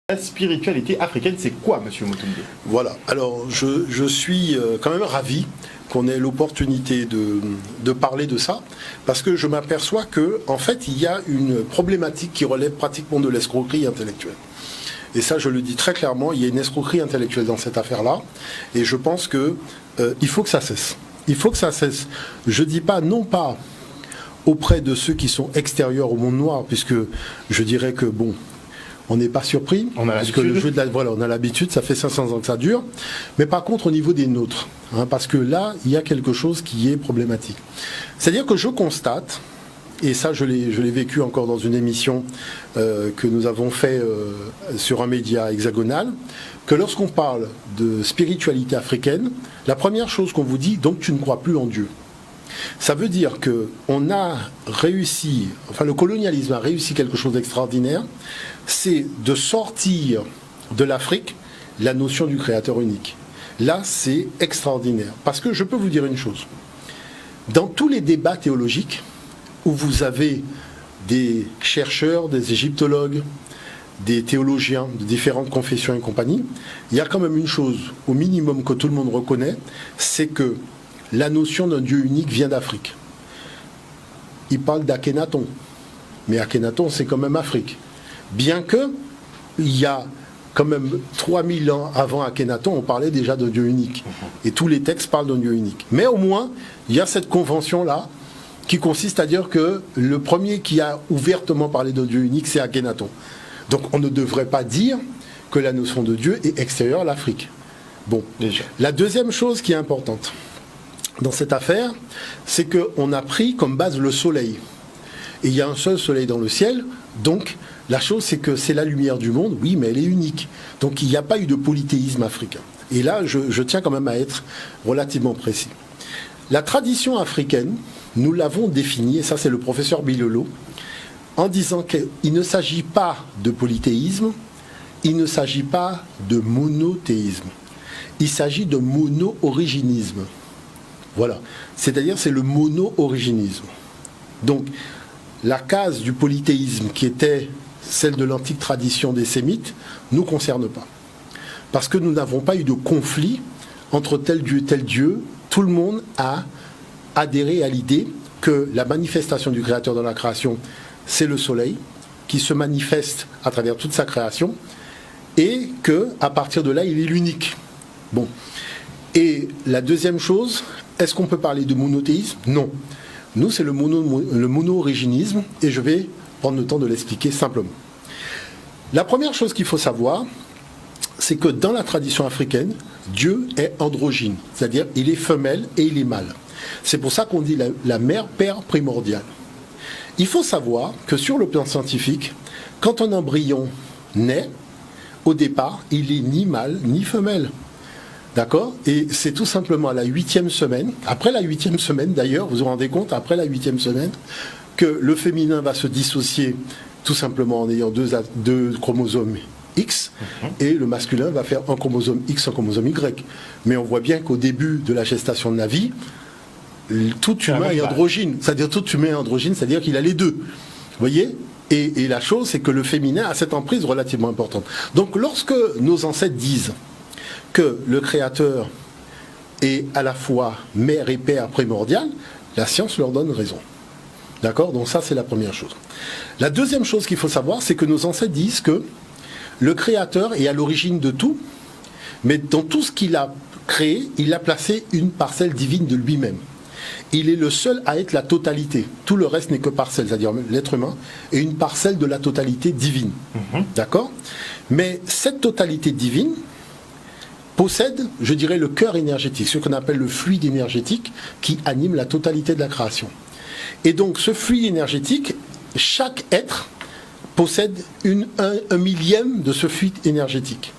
La spiritualité africaine, c'est quoi, Monsieur Mutumbi? Voilà, alors je suis quand même ravi qu'on ait l'opportunité de parler de ça, parce que je m'aperçois que en fait, il y a une problématique qui relève pratiquement de l'escroquerie intellectuelle. Et ça, je le dis très clairement, il y a une escroquerie intellectuelle dans cette affaire-là, et je pense que il faut que ça cesse. Il faut que ça cesse. Je dis pas, non pas auprès de ceux qui sont extérieurs au monde noir, puisque je dirais que bon, on n'est pas surpris, parce que le jeu de voilà, on a l'habitude, ça fait 500 ans que ça dure, mais par contre au niveau des nôtres, parce que là, il y a quelque chose qui est problématique. C'est-à-dire que je constate, et ça je l'ai vécu encore dans une émission que nous avons fait sur un média hexagonal, que lorsqu'on parle de spiritualité africaine, la première chose qu'on vous dit, donc tu ne crois plus en Dieu. Ça veut dire qu'on a réussi, enfin le colonialisme a réussi quelque chose d'extraordinaire, c'est de sortir de l'Afrique la notion du créateur unique. Là, c'est extraordinaire. Parce que je peux vous dire une chose. Dans tous les débats théologiques, où vous avez des chercheurs, des égyptologues, des théologiens de différentes confessions et compagnie, il y a quand même une chose, au minimum que tout le monde reconnaît, c'est que la notion d'un Dieu unique vient d'Afrique. Il parle d'Akhenaton, mais Akhenaton, c'est quand même Afrique. Bien que, il y a quand même 3000 ans avant Akhenaton, on parlait déjà d'un Dieu unique. Et tous les textes parlent d'un Dieu unique. Mais au moins, il y a cette convention-là, qui consiste à dire que le premier qui a ouvertement parlé d'un Dieu unique, c'est Akhenaton. Donc on ne devrait pas dire que la notion de Dieu est extérieure à l'Afrique. Bon, déjà. La deuxième chose qui est importante dans cette affaire, c'est qu'on a pris comme base le soleil. Et il y a un seul soleil dans le ciel, donc la chose c'est que c'est la lumière du monde, oui, mais elle est unique. Donc il n'y a pas eu de polythéisme africain. Et là, je tiens quand même à être relativement précis. La tradition africaine, nous l'avons définie, et ça c'est le professeur Bilolo, en disant qu'il ne s'agit pas de polythéisme, il ne s'agit pas de monothéisme, il s'agit de mono-originisme. Voilà, c'est-à-dire c'est le mono-originisme. Donc, la case du polythéisme qui était celle de l'antique tradition des Sémites ne nous concerne pas. Parce que nous n'avons pas eu de conflit entre tel Dieu. Tout le monde a adhéré à l'idée que la manifestation du Créateur dans la création, c'est le soleil, qui se manifeste à travers toute sa création, et qu'à partir de là, il est l'unique. Bon. Et la deuxième chose, est-ce qu'on peut parler de monothéisme? Non. Nous, c'est le mono-originisme, et je vais prendre le temps de l'expliquer simplement. La première chose qu'il faut savoir, c'est que dans la tradition africaine, Dieu est androgyne, c'est-à-dire il est femelle et il est mâle. C'est pour ça qu'on dit la mère père primordial. Il faut savoir que sur le plan scientifique, quand un embryon naît, au départ, il est ni mâle ni femelle. D'accord? Et c'est tout simplement à la 8e semaine, après la 8e semaine d'ailleurs, vous vous rendez compte, après la 8e semaine, que le féminin va se dissocier tout simplement en ayant deux chromosomes X, et le masculin va faire un chromosome X, un chromosome Y. Mais on voit bien qu'au début de la gestation de la vie, tout humain est androgyne. C'est-à-dire tout humain est androgyne, c'est-à-dire qu'il a les deux. Vous voyez? Et la chose, c'est que le féminin a cette emprise relativement importante. Donc lorsque nos ancêtres disent que le Créateur est à la fois mère et père primordial, la science leur donne raison. D'accord? Donc ça, c'est la première chose. La deuxième chose qu'il faut savoir, c'est que nos ancêtres disent que le Créateur est à l'origine de tout, mais dans tout ce qu'il a créé, il a placé une parcelle divine de lui-même. Il est le seul à être la totalité. Tout le reste n'est que parcelle, c'est-à-dire l'être humain est une parcelle de la totalité divine. D'accord? Mais cette totalité divine possède, je dirais, le cœur énergétique, ce qu'on appelle le fluide énergétique qui anime la totalité de la création. Et donc ce fluide énergétique, chaque être possède un millième de ce fluide énergétique.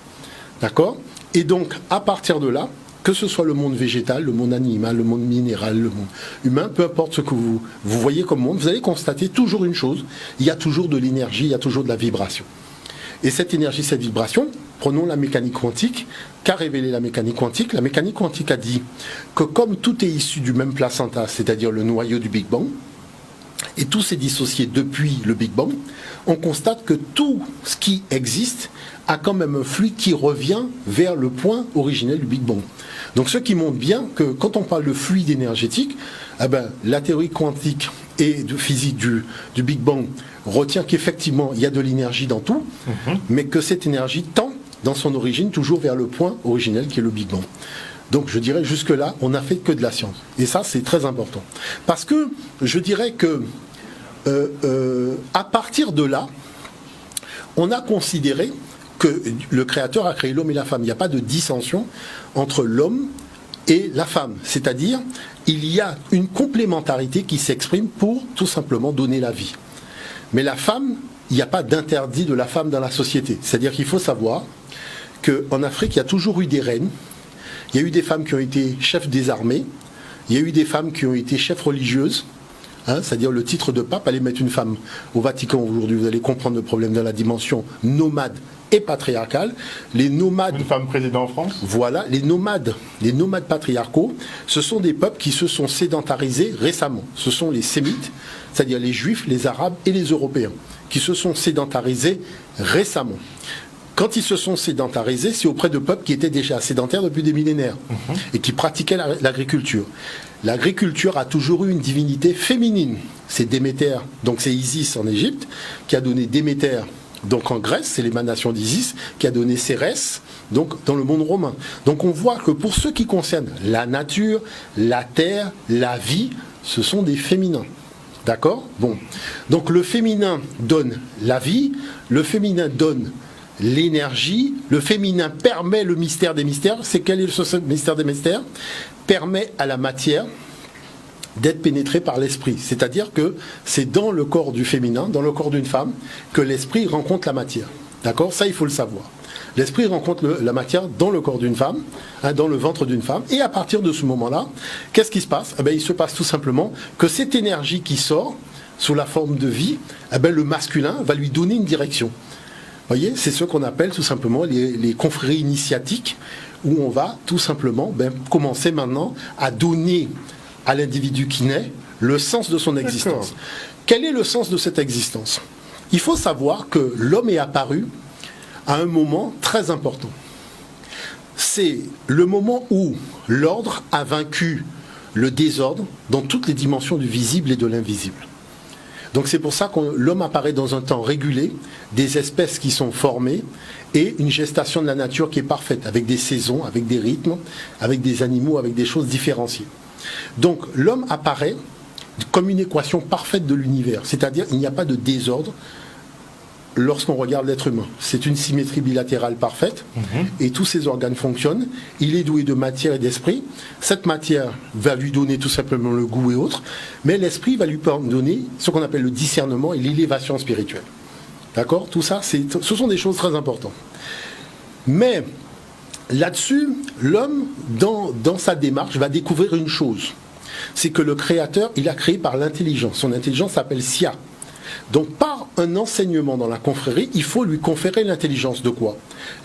D'accord? Et donc, à partir de là, que ce soit le monde végétal, le monde animal, le monde minéral, le monde humain, peu importe ce que vous voyez comme monde, vous allez constater toujours une chose, il y a toujours de l'énergie, il y a toujours de la vibration. Et cette énergie, cette vibration, prenons la mécanique quantique. Qu'a révélé la mécanique quantique? La mécanique quantique a dit que comme tout est issu du même placenta, c'est-à-dire le noyau du Big Bang, et tout s'est dissocié depuis le Big Bang, on constate que tout ce qui existe a quand même un fluide qui revient vers le point originel du Big Bang. Donc ce qui montre bien que quand on parle de fluide énergétique, la théorie quantique et de physique du Big Bang retient qu'effectivement il y a de l'énergie dans tout, mais que cette énergie tend dans son origine toujours vers le point originel qui est le Big Bang. Donc je dirais jusque-là, on n'a fait que de la science. Et ça, c'est très important. Parce que je dirais que à partir de là, on a considéré que le Créateur a créé l'homme et la femme. Il n'y a pas de dissension entre l'homme et la femme. C'est-à-dire, il y a une complémentarité qui s'exprime pour tout simplement donner la vie. Mais la femme, il n'y a pas d'interdit de la femme dans la société. C'est-à-dire qu'il faut savoir qu'en Afrique, il y a toujours eu des reines. Il y a eu des femmes qui ont été chefs des armées. Il y a eu des femmes qui ont été chefs religieuses. C'est-à-dire le titre de pape, allez mettre une femme au Vatican aujourd'hui, vous allez comprendre le problème dans la dimension nomade et patriarcale. Les nomades, une femme président en France. Voilà, les nomades patriarcaux, ce sont des peuples qui se sont sédentarisés récemment. Ce sont les sémites, c'est-à-dire les juifs, les arabes et les européens, qui se sont sédentarisés récemment. Quand ils se sont sédentarisés, c'est auprès de peuples qui étaient déjà sédentaires depuis des millénaires et qui pratiquaient l'agriculture. L'agriculture a toujours eu une divinité féminine. C'est Déméter, donc c'est Isis en Égypte, qui a donné Déméter, donc en Grèce, c'est l'émanation d'Isis, qui a donné Cérès, donc dans le monde romain. Donc on voit que pour ce qui concerne la nature, la terre, la vie, ce sont des féminins. D'accord ? Bon. Donc le féminin donne la vie, le féminin donne l'énergie, le féminin permet le mystère des mystères. C'est quel est le mystère des mystères ? Permet à la matière d'être pénétrée par l'esprit. C'est-à-dire que c'est dans le corps du féminin, dans le corps d'une femme, que l'esprit rencontre la matière. D'accord ? Ça, il faut le savoir. L'esprit rencontre la matière dans le corps d'une femme, dans le ventre d'une femme, et à partir de ce moment-là, qu'est-ce qui se passe ? Il se passe tout simplement que cette énergie qui sort sous la forme de vie, le masculin va lui donner une direction. Vous voyez, c'est ce qu'on appelle tout simplement les confréries initiatiques, où on va tout simplement commencer maintenant à donner à l'individu qui naît le sens de son existence. D'accord. Quel est le sens de cette existence ? Il faut savoir que l'homme est apparu à un moment très important. C'est le moment où l'ordre a vaincu le désordre dans toutes les dimensions du visible et de l'invisible. Donc c'est pour ça que l'homme apparaît dans un temps régulé, des espèces qui sont formées et une gestation de la nature qui est parfaite, avec des saisons, avec des rythmes, avec des animaux, avec des choses différenciées. Donc l'homme apparaît comme une équation parfaite de l'univers, c'est-à-dire il n'y a pas de désordre lorsqu'on regarde l'être humain. C'est une symétrie bilatérale parfaite et tous ses organes fonctionnent. Il est doué de matière et d'esprit. Cette matière va lui donner tout simplement le goût et autres, mais l'esprit va lui donner ce qu'on appelle le discernement et l'élévation spirituelle. D'accord ? Tout ça, ce sont des choses très importantes. Mais là-dessus, l'homme, dans sa démarche, va découvrir une chose. C'est que le Créateur, il a créé par l'intelligence. Son intelligence s'appelle Sia. Donc par un enseignement dans la confrérie, il faut lui conférer l'intelligence de quoi ?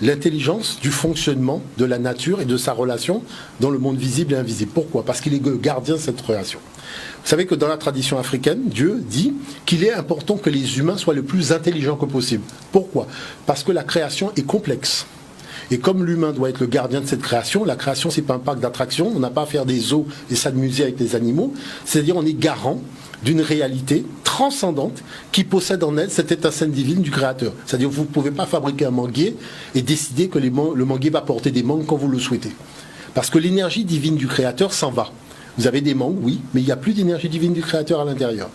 L'intelligence du fonctionnement de la nature et de sa relation dans le monde visible et invisible. Pourquoi ? Parce qu'il est le gardien de cette relation. Vous savez que dans la tradition africaine, Dieu dit qu'il est important que les humains soient le plus intelligents que possible. Pourquoi ? Parce que la création est complexe. Et comme l'humain doit être le gardien de cette création, la création, c'est pas un parc d'attractions, on n'a pas à faire des zoos et s'amuser avec les animaux, c'est-à-dire on est garant d'une réalité transcendante qui possède en elle cette étincelle divine du Créateur. C'est-à-dire que vous ne pouvez pas fabriquer un manguier et décider que le manguier va porter des mangues quand vous le souhaitez. Parce que l'énergie divine du Créateur s'en va. Vous avez des mangues, oui, mais il n'y a plus d'énergie divine du Créateur à l'intérieur.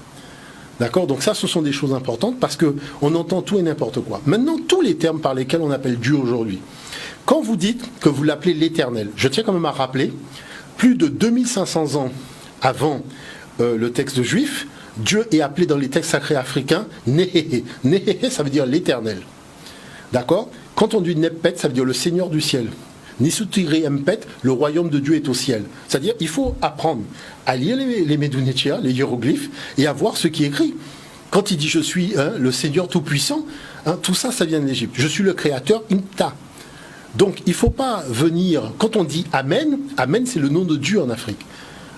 D'accord ? Donc ça, ce sont des choses importantes parce qu'on entend tout et n'importe quoi. Maintenant, tous les termes par lesquels on appelle Dieu aujourd'hui, quand vous dites que vous l'appelez l'Éternel, je tiens quand même à rappeler, plus de 2500 ans avant le texte juif, Dieu est appelé dans les textes sacrés africains Néhéhé. Néhéhé, ça veut dire l'Éternel. D'accord ? Quand on dit Nepet, ça veut dire le Seigneur du ciel. Nisutiri Empet, le royaume de Dieu est au ciel. C'est-à-dire il faut apprendre à lire les Medunechia, les hiéroglyphes, et à voir ce qui est écrit. Quand il dit « je suis le Seigneur Tout-Puissant », tout ça, ça vient de l'Égypte. Je suis le Créateur Imta. Donc il ne faut pas venir... Quand on dit Amen, Amen c'est le nom de Dieu en Afrique.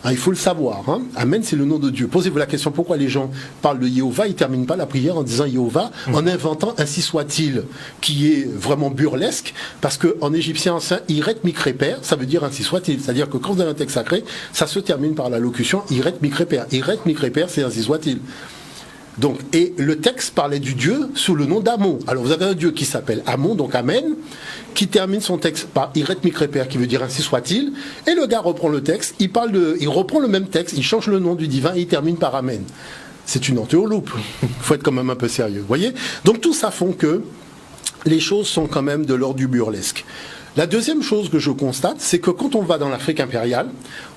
Ah, il faut le savoir. Hein. Amen, c'est le nom de Dieu. Posez-vous la question, pourquoi les gens parlent de Jéhovah, ils ne terminent pas la prière en disant Jéhovah, en inventant ainsi soit-il, qui est vraiment burlesque, parce qu'en égyptien ancien, Iret Mikreper, ça veut dire ainsi soit-il. C'est-à-dire que quand vous avez un texte sacré, ça se termine par la locution Iret Mikreper. Iret Mikreper, c'est ainsi soit-il. Donc, et le texte parlait du Dieu sous le nom d'Amon. Alors vous avez un Dieu qui s'appelle Amon, donc Amen, qui termine son texte par Iret Mikreper, qui veut dire ainsi soit-il, et le gars reprend le texte, il reprend le même texte, il change le nom du divin et il termine par Amen. C'est une entourloupe. Il faut être quand même un peu sérieux, vous voyez. Donc tout ça font que les choses sont quand même de l'ordre du burlesque. La deuxième chose que je constate, c'est que quand on va dans l'Afrique impériale,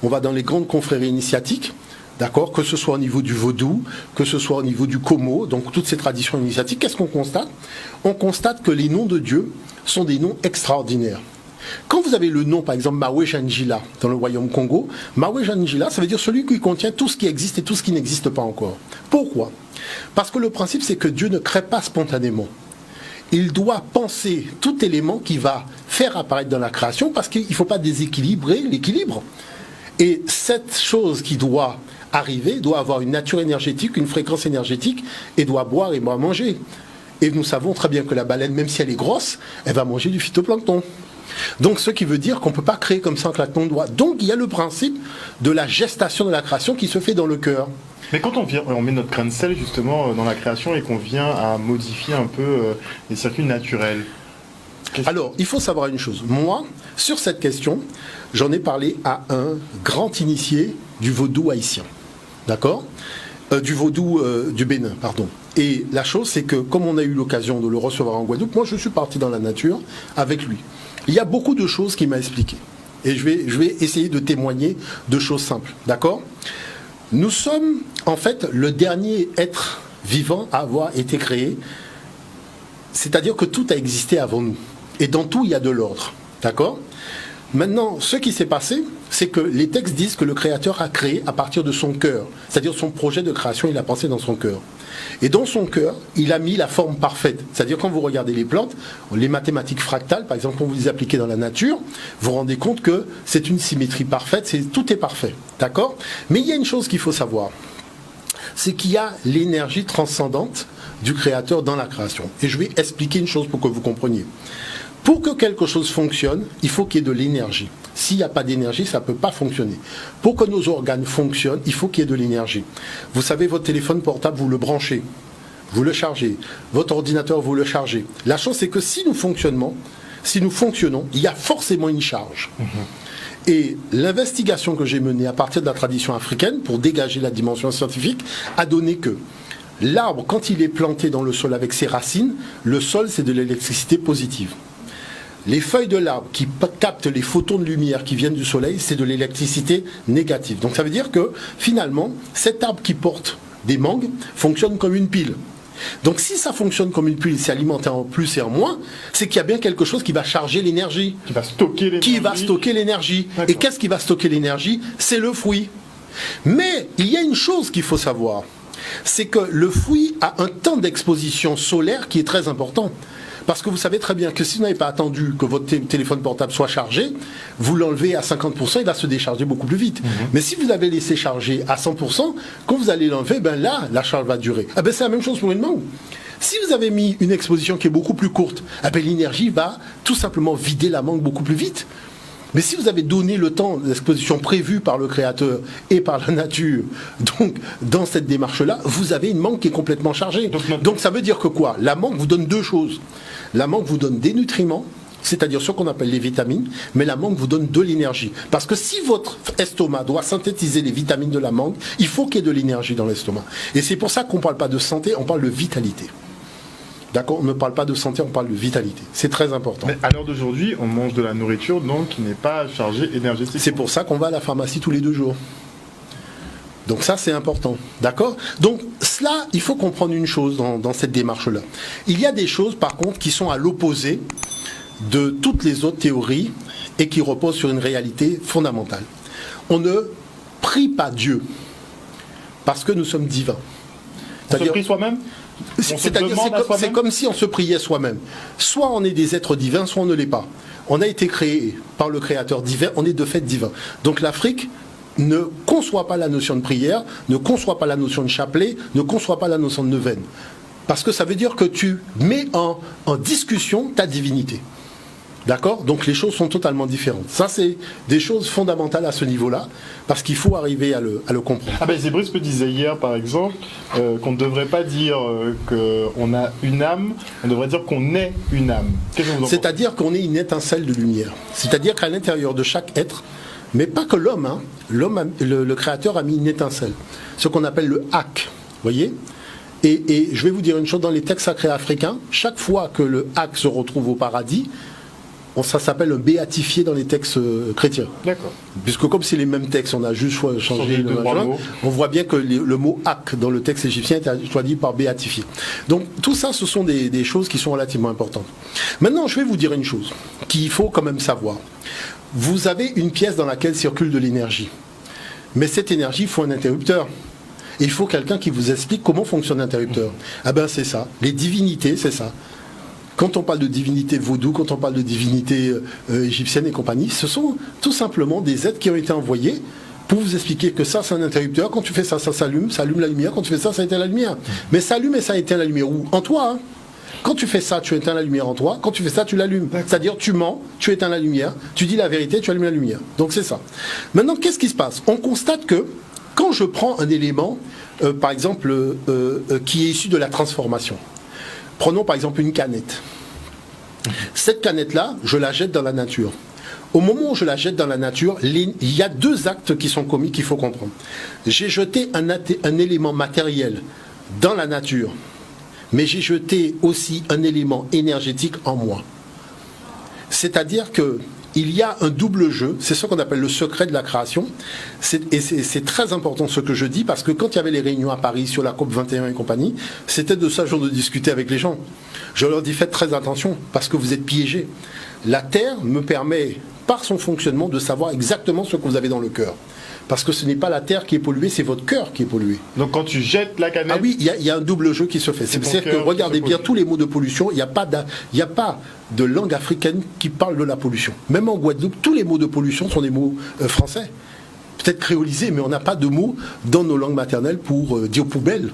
on va dans les grandes confréries initiatiques, d'accord, que ce soit au niveau du vaudou, que ce soit au niveau du Komo, donc toutes ces traditions initiatiques, qu'est-ce qu'on constate? On constate que les noms de Dieu sont des noms extraordinaires. Quand vous avez le nom, par exemple, Mawe Janjila, dans le royaume Congo, Mawe Janjila, ça veut dire celui qui contient tout ce qui existe et tout ce qui n'existe pas encore. Pourquoi? Parce que le principe, c'est que Dieu ne crée pas spontanément. Il doit penser tout élément qui va faire apparaître dans la création, parce qu'il ne faut pas déséquilibrer l'équilibre. Et cette chose qui doit arriver doit avoir une nature énergétique, une fréquence énergétique, et doit boire et doit manger. Et nous savons très bien que la baleine, même si elle est grosse, elle va manger du phytoplancton. Donc ce qui veut dire qu'on ne peut pas créer comme ça un claquement de doigts. Donc il y a le principe de la gestation de la création qui se fait dans le cœur. Mais quand on met notre grain de sel justement dans la création et qu'on vient à modifier un peu les circuits naturels. Alors, il faut savoir une chose. Moi, sur cette question, j'en ai parlé à un grand initié du vaudou haïtien. D'accord ? Du vaudou du Bénin, pardon. Et la chose, c'est que comme on a eu l'occasion de le recevoir en Guadeloupe, moi je suis parti dans la nature avec lui. Il y a beaucoup de choses qu'il m'a expliquées. Et je vais essayer de témoigner de choses simples. D'accord ? Nous sommes en fait le dernier être vivant à avoir été créé. C'est-à-dire que tout a existé avant nous. Et dans tout, il y a de l'ordre. D'accord ? Maintenant, ce qui s'est passé, c'est que les textes disent que le Créateur a créé à partir de son cœur. C'est-à-dire son projet de création, il a pensé dans son cœur. Et dans son cœur, il a mis la forme parfaite. C'est-à-dire quand vous regardez les plantes, les mathématiques fractales, par exemple, quand vous les appliquez dans la nature, vous vous rendez compte que c'est une symétrie parfaite, tout est parfait. D'accord ? Mais il y a une chose qu'il faut savoir. C'est qu'il y a l'énergie transcendante du Créateur dans la création. Et je vais expliquer une chose pour que vous compreniez. Pour que quelque chose fonctionne, il faut qu'il y ait de l'énergie. S'il n'y a pas d'énergie, ça ne peut pas fonctionner. Pour que nos organes fonctionnent, il faut qu'il y ait de l'énergie. Vous savez, votre téléphone portable, vous le branchez, vous le chargez. Votre ordinateur, vous le chargez. La chose, c'est que si nous fonctionnons, il y a forcément une charge. Et l'investigation que j'ai menée à partir de la tradition africaine, pour dégager la dimension scientifique, a donné que l'arbre, quand il est planté dans le sol avec ses racines, le sol, c'est de l'électricité positive. Les feuilles de l'arbre qui captent les photons de lumière qui viennent du soleil, c'est de l'électricité négative. Donc ça veut dire que finalement, cet arbre qui porte des mangues fonctionne comme une pile. Donc si ça fonctionne comme une pile, c'est alimenté en plus et en moins, c'est qu'il y a bien quelque chose qui va charger l'énergie. Qui va stocker l'énergie. Et qu'est-ce qui va stocker l'énergie ? C'est le fruit. Mais il y a une chose qu'il faut savoir, c'est que le fruit a un temps d'exposition solaire qui est très important. Parce que vous savez très bien que si vous n'avez pas attendu que votre téléphone portable soit chargé, vous l'enlevez à 50%, il va se décharger beaucoup plus vite. Mais si vous l'avez laissé charger à 100%, quand vous allez l'enlever, ben là, la charge va durer. C'est la même chose pour une mangue. Si vous avez mis une exposition qui est beaucoup plus courte, l'énergie va tout simplement vider la mangue beaucoup plus vite. Mais si vous avez donné le temps d'exposition prévu par le Créateur et par la nature, donc dans cette démarche-là, vous avez une mangue qui est complètement chargée. Donc ça veut dire que quoi ? La mangue vous donne deux choses. La mangue vous donne des nutriments, c'est-à-dire ce qu'on appelle les vitamines, mais la mangue vous donne de l'énergie. Parce que si votre estomac doit synthétiser les vitamines de la mangue, il faut qu'il y ait de l'énergie dans l'estomac. Et c'est pour ça qu'on ne parle pas de santé, on parle de vitalité. D'accord ? On ne parle pas de santé, on parle de vitalité. C'est très important. Mais à l'heure d'aujourd'hui, on mange de la nourriture donc qui n'est pas chargée énergétiquement. C'est pour ça qu'on va à la pharmacie tous les 2 jours. Donc ça, c'est important. D'accord ? Donc cela, il faut comprendre une chose dans cette démarche-là. Il y a des choses, par contre, qui sont à l'opposé de toutes les autres théories et qui reposent sur une réalité fondamentale. On ne prie pas Dieu parce que nous sommes divins. On se prie soi-même ? C'est comme si on se priait soi-même. Soit on est des êtres divins, soit on ne l'est pas. On a été créé par le Créateur divin, on est de fait divin. Donc l'Afrique ne conçoit pas la notion de prière, ne conçoit pas la notion de chapelet, ne conçoit pas la notion de neuvaine. Parce que ça veut dire que tu mets en discussion ta divinité. D'accord ? Donc les choses sont totalement différentes. Ça, c'est des choses fondamentales à ce niveau-là, parce qu'il faut arriver à le comprendre. Ah ben c'est Brice me disait hier, par exemple, qu'on ne devrait pas dire qu'on a une âme, on devrait dire qu'on est une âme. Qu'est-ce que vous en pensez ? C'est-à-dire qu'on est une étincelle de lumière. C'est-à-dire qu'à l'intérieur de chaque être, mais pas que l'homme, hein, le Créateur a mis une étincelle, ce qu'on appelle le hak, voyez ? Et je vais vous dire une chose, dans les textes sacrés africains, chaque fois que le hak se retrouve au paradis, ça s'appelle un béatifié dans les textes chrétiens. D'accord. Puisque comme c'est les mêmes textes, on a juste changé le nom, on voit bien que le mot hak dans le texte égyptien est traduit par béatifié. Donc tout ça, ce sont des choses qui sont relativement importantes. Maintenant, je vais vous dire une chose qu'il faut quand même savoir. Vous avez une pièce dans laquelle circule de l'énergie. Mais cette énergie, il faut un interrupteur. Et il faut quelqu'un qui vous explique comment fonctionne l'interrupteur. Ah ben c'est ça. Les divinités, c'est ça. Quand on parle de divinité vaudou, quand on parle de divinité égyptienne et compagnie, ce sont tout simplement des êtres qui ont été envoyés pour vous expliquer que ça, c'est un interrupteur. Quand tu fais ça, ça s'allume, ça allume la lumière. Quand tu fais ça, ça éteint la lumière. Mais ça allume et ça éteint la lumière. Où ? En toi. Hein. Quand tu fais ça, tu éteins la lumière en toi. Quand tu fais ça, tu l'allumes. C'est-à-dire, tu mens, tu éteins la lumière. Tu dis la vérité, tu allumes la lumière. Donc, c'est ça. Maintenant, qu'est-ce qui se passe ? On constate que quand je prends un élément, par exemple, qui est issu de la transformation, prenons par exemple une canette. Cette canette-là, je la jette dans la nature. Au moment où je la jette dans la nature, il y a deux actes qui sont commis qu'il faut comprendre. J'ai jeté un élément matériel dans la nature, mais j'ai jeté aussi un élément énergétique en moi. C'est-à-dire que il y a un double jeu, c'est ce qu'on appelle le secret de la création. Et c'est très important ce que je dis, parce que quand il y avait les réunions à Paris sur la COP 21 et compagnie, c'était de ça genre de discuter avec les gens. Je leur dis faites très attention, parce que vous êtes piégés. La Terre me permet, par son fonctionnement, de savoir exactement ce que vous avez dans le cœur. Parce que ce n'est pas la Terre qui est polluée, c'est votre cœur qui est pollué. Donc quand tu jettes la canette... Ah oui, il y a un double jeu qui se fait. C'est-à-dire que, regardez bien, tous les mots de pollution, il n'y a pas de langue africaine qui parle de la pollution. Même en Guadeloupe, tous les mots de pollution sont des mots français. Peut-être créolisés, mais on n'a pas de mots dans nos langues maternelles pour dire poubelle.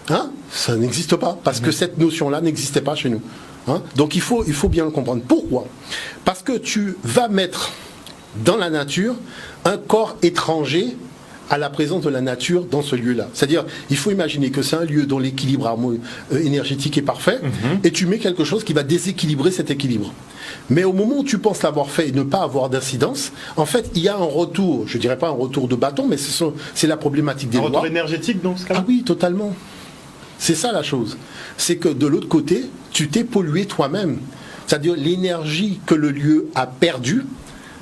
Hein ? Ça n'existe pas, parce que cette notion-là n'existait pas chez nous. Hein ? Donc il faut bien le comprendre. Pourquoi ? Parce que tu vas mettre dans la nature un corps étranger à la présence de la nature dans ce lieu-là. C'est-à-dire, il faut imaginer que c'est un lieu dont l'équilibre énergétique est parfait, et tu mets quelque chose qui va déséquilibrer cet équilibre. Mais au moment où tu penses l'avoir fait et ne pas avoir d'incidence, en fait, il y a un retour, je ne dirais pas un retour de bâton, mais c'est la problématique des lois. Un retour énergétique, donc, ce cas-là ? Ah oui, totalement. C'est ça la chose. C'est que de l'autre côté, tu t'es pollué toi-même. C'est-à-dire, l'énergie que le lieu a perdue,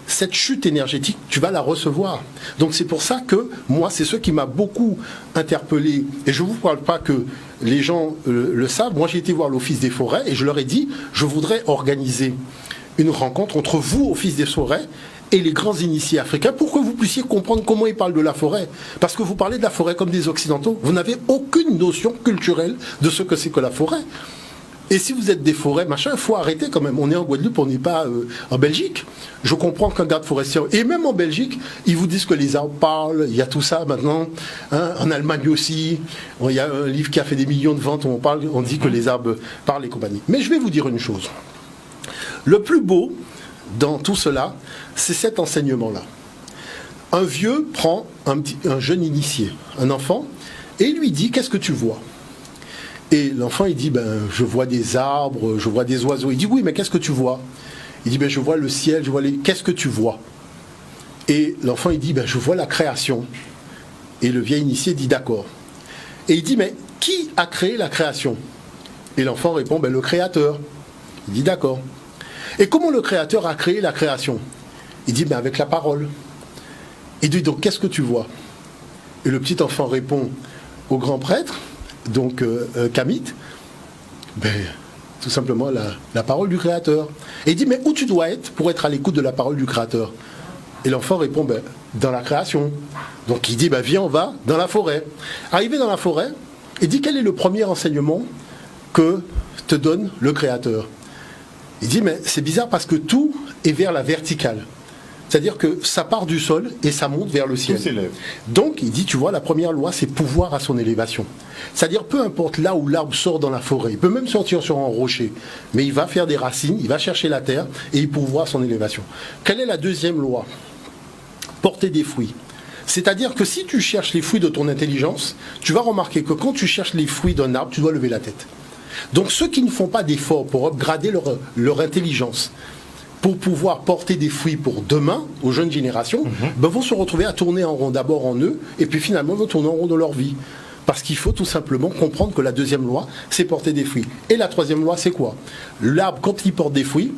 cette chute énergétique, tu vas la recevoir. Donc c'est pour ça que moi, c'est ce qui m'a beaucoup interpellé. Et je ne vous parle pas que les gens le savent. Moi, j'ai été voir l'Office des forêts et je leur ai dit, je voudrais organiser une rencontre entre vous, Office des forêts, et les grands initiés africains pour que vous puissiez comprendre comment ils parlent de la forêt. Parce que vous parlez de la forêt comme des Occidentaux. Vous n'avez aucune notion culturelle de ce que c'est que la forêt. Et si vous êtes des forêts, machin, il faut arrêter quand même. On est en Guadeloupe, on n'est pas en Belgique. Je comprends qu'un garde forestier... Et même en Belgique, ils vous disent que les arbres parlent, il y a tout ça maintenant. Hein, en Allemagne aussi, il y a un livre qui a fait des millions de ventes où on dit que les arbres parlent et compagnie. Mais je vais vous dire une chose. Le plus beau dans tout cela, c'est cet enseignement-là. Un vieux prend un jeune initié, un enfant, et il lui dit « Qu'est-ce que tu vois ?» Et l'enfant, il dit, je vois des arbres, je vois des oiseaux. Il dit, oui, mais qu'est-ce que tu vois ? Il dit, je vois le ciel, je vois les... Qu'est-ce que tu vois ? Et l'enfant, il dit, je vois la création. Et le vieil initié dit, d'accord. Et il dit, mais qui a créé la création ? Et l'enfant répond, le Créateur. Il dit, d'accord. Et comment le Créateur a créé la création ? Il dit, avec la parole. Il dit, donc, qu'est-ce que tu vois ? Et le petit enfant répond au grand prêtre, donc Kamit, tout simplement la parole du Créateur. Et il dit, mais où tu dois être pour être à l'écoute de la parole du Créateur ? Et l'enfant répond, dans la création. Donc il dit, viens, on va dans la forêt. Arrivé dans la forêt, il dit, quel est le premier enseignement que te donne le Créateur ? Il dit, mais c'est bizarre parce que tout est vers la verticale. C'est-à-dire que ça part du sol et ça monte vers le ciel. Tout s'élève. Donc, il dit, tu vois, la première loi, c'est pouvoir à son élévation. C'est-à-dire, peu importe là où l'arbre sort dans la forêt, il peut même sortir sur un rocher, mais il va faire des racines, il va chercher la terre et il pouvoir à son élévation. Quelle est la deuxième loi? Porter des fruits. C'est-à-dire que si tu cherches les fruits de ton intelligence, tu vas remarquer que quand tu cherches les fruits d'un arbre, tu dois lever la tête. Donc, ceux qui ne font pas d'efforts pour upgrader leur intelligence, pour pouvoir porter des fruits pour demain, aux jeunes générations, vont se retrouver à tourner en rond, d'abord en eux, et puis finalement vont tourner en rond dans leur vie. Parce qu'il faut tout simplement comprendre que la deuxième loi, c'est porter des fruits. Et la troisième loi, c'est quoi? L'arbre, quand il porte des fruits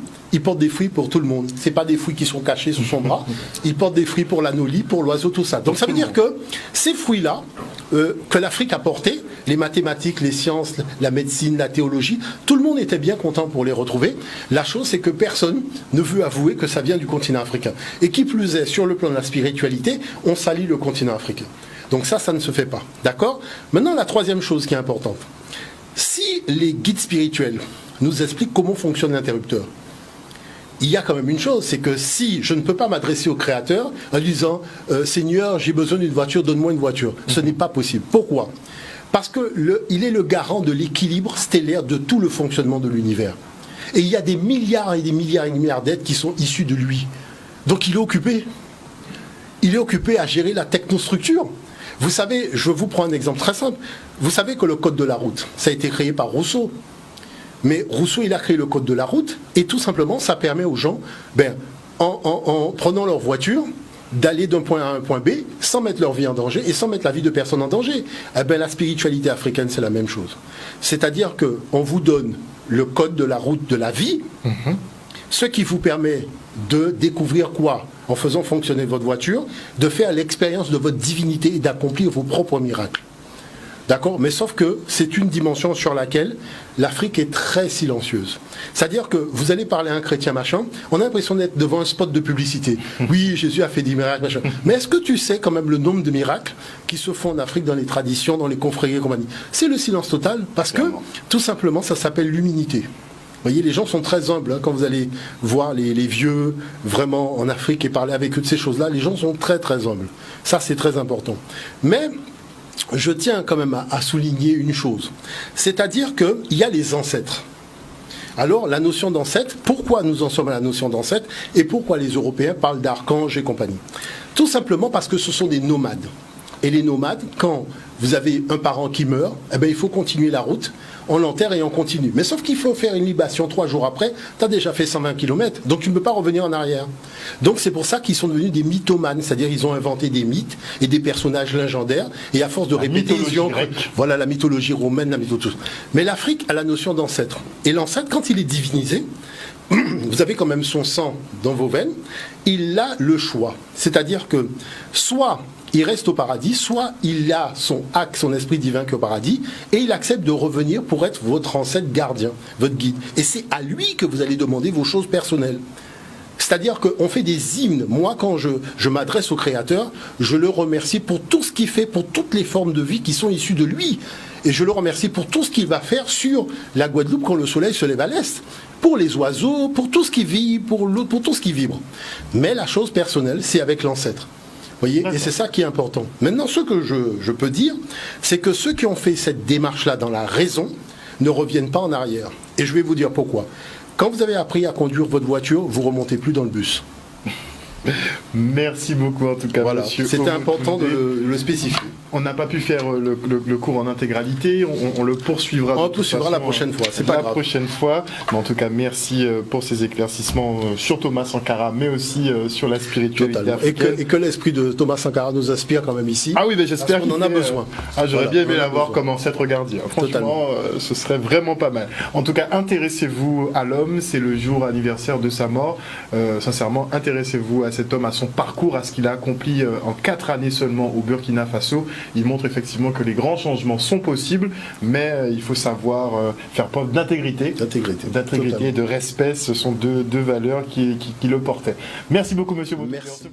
pour tout le monde. C'est pas des fruits qui sont cachés sous son bras. Il porte des fruits pour l'anolie, pour l'oiseau, tout ça. Donc ça veut dire que ces fruits-là, que l'Afrique a portés, les mathématiques, les sciences, la médecine, la théologie, tout le monde était bien content pour les retrouver. La chose, c'est que personne ne veut avouer que ça vient du continent africain. Et qui plus est, sur le plan de la spiritualité, on salit le continent africain. Donc ça ne se fait pas. D'accord? Maintenant, la troisième chose qui est importante. Si les guides spirituels nous expliquent comment fonctionne l'interrupteur, il y a quand même une chose, c'est que si je ne peux pas m'adresser au Créateur en disant Seigneur, j'ai besoin d'une voiture, donne-moi une voiture. Ce n'est pas possible. Pourquoi? Parce qu'il est le garant de l'équilibre stellaire de tout le fonctionnement de l'univers. Et il y a des milliards et des milliards et des milliards d'êtres qui sont issus de lui. Donc il est occupé. Il est occupé à gérer la technostructure. Vous savez, je vous prends un exemple très simple. Vous savez que le code de la route, ça a été créé par Rousseau. Mais Rousseau, il a créé le code de la route et tout simplement, ça permet aux gens, en prenant leur voiture, d'aller d'un point A à un point B sans mettre leur vie en danger et sans mettre la vie de personne en danger. La spiritualité africaine, c'est la même chose. C'est-à-dire qu'on vous donne le code de la route de la vie, ce qui vous permet de découvrir quoi? En faisant fonctionner votre voiture, de faire l'expérience de votre divinité et d'accomplir vos propres miracles. D'accord? Mais sauf que c'est une dimension sur laquelle l'Afrique est très silencieuse. C'est-à-dire que vous allez parler à un chrétien machin, on a l'impression d'être devant un spot de publicité. Oui, Jésus a fait des miracles, machin. Mais est-ce que tu sais quand même le nombre de miracles qui se font en Afrique dans les traditions, dans les confréries et compagnie? C'est le silence total parce que, tout simplement, ça s'appelle l'humilité. Vous voyez, les gens sont très humbles. Quand vous allez voir les vieux, vraiment, en Afrique et parler avec eux de ces choses-là, les gens sont très, très humbles. Ça, c'est très important. Mais je tiens quand même à souligner une chose. C'est-à-dire qu'il y a les ancêtres. Alors, la notion d'ancêtre, pourquoi nous en sommes à la notion d'ancêtre et pourquoi les Européens parlent d'archanges et compagnie? Tout simplement parce que ce sont des nomades. Et les nomades, quand vous avez un parent qui meurt, il faut continuer la route, on l'enterre et on continue. Mais sauf qu'il faut faire une libation 3 jours après, tu as déjà fait 120 km, donc tu ne peux pas revenir en arrière. Donc c'est pour ça qu'ils sont devenus des mythomanes, c'est-à-dire ils ont inventé des mythes et des personnages légendaires, et à force de répéter, voilà la mythologie romaine, la mythologie. Mais l'Afrique a la notion d'ancêtre. Et l'ancêtre, quand il est divinisé, vous avez quand même son sang dans vos veines, il a le choix. C'est-à-dire que soit il reste au paradis, soit il a son acte, son esprit divin qui est au paradis, et il accepte de revenir pour être votre ancêtre gardien, votre guide. Et c'est à lui que vous allez demander vos choses personnelles. C'est-à-dire qu'on fait des hymnes. Moi, quand je m'adresse au Créateur, je le remercie pour tout ce qu'il fait, pour toutes les formes de vie qui sont issues de lui. Et je le remercie pour tout ce qu'il va faire sur la Guadeloupe quand le soleil se lève à l'est. Pour les oiseaux, pour tout ce qui vit, pour l'autre, pour tout ce qui vibre. Mais la chose personnelle, c'est avec l'ancêtre. Voyez, et c'est ça qui est important. Maintenant, ce que je peux dire, c'est que ceux qui ont fait cette démarche-là dans la raison ne reviennent pas en arrière. Et je vais vous dire pourquoi. Quand vous avez appris à conduire votre voiture, vous ne remontez plus dans le bus. Merci beaucoup en tout cas, voilà, monsieur. C'était important de le spécifier. On n'a pas pu faire le cours en intégralité, on le poursuivra. On le poursuivra la prochaine fois, c'est pas grave. La prochaine fois, mais en tout cas merci pour ces éclaircissements sur Thomas Sankara, mais aussi sur la spiritualité africaine. Et que l'esprit de Thomas Sankara nous inspire quand même ici. Ah oui, mais j'espère qu'on en a besoin. J'aurais bien aimé l'avoir comme ancêtre gardien. Franchement, ce serait vraiment pas mal. En tout cas, intéressez-vous à l'homme, c'est le jour anniversaire de sa mort. Sincèrement, intéressez-vous à cet homme, à son parcours, à ce qu'il a accompli en 4 années seulement au Burkina Faso. Il montre effectivement que les grands changements sont possibles, mais il faut savoir faire preuve d'intégrité et de respect. Ce sont deux valeurs qui le portaient. Merci beaucoup, monsieur Baudouin. Merci.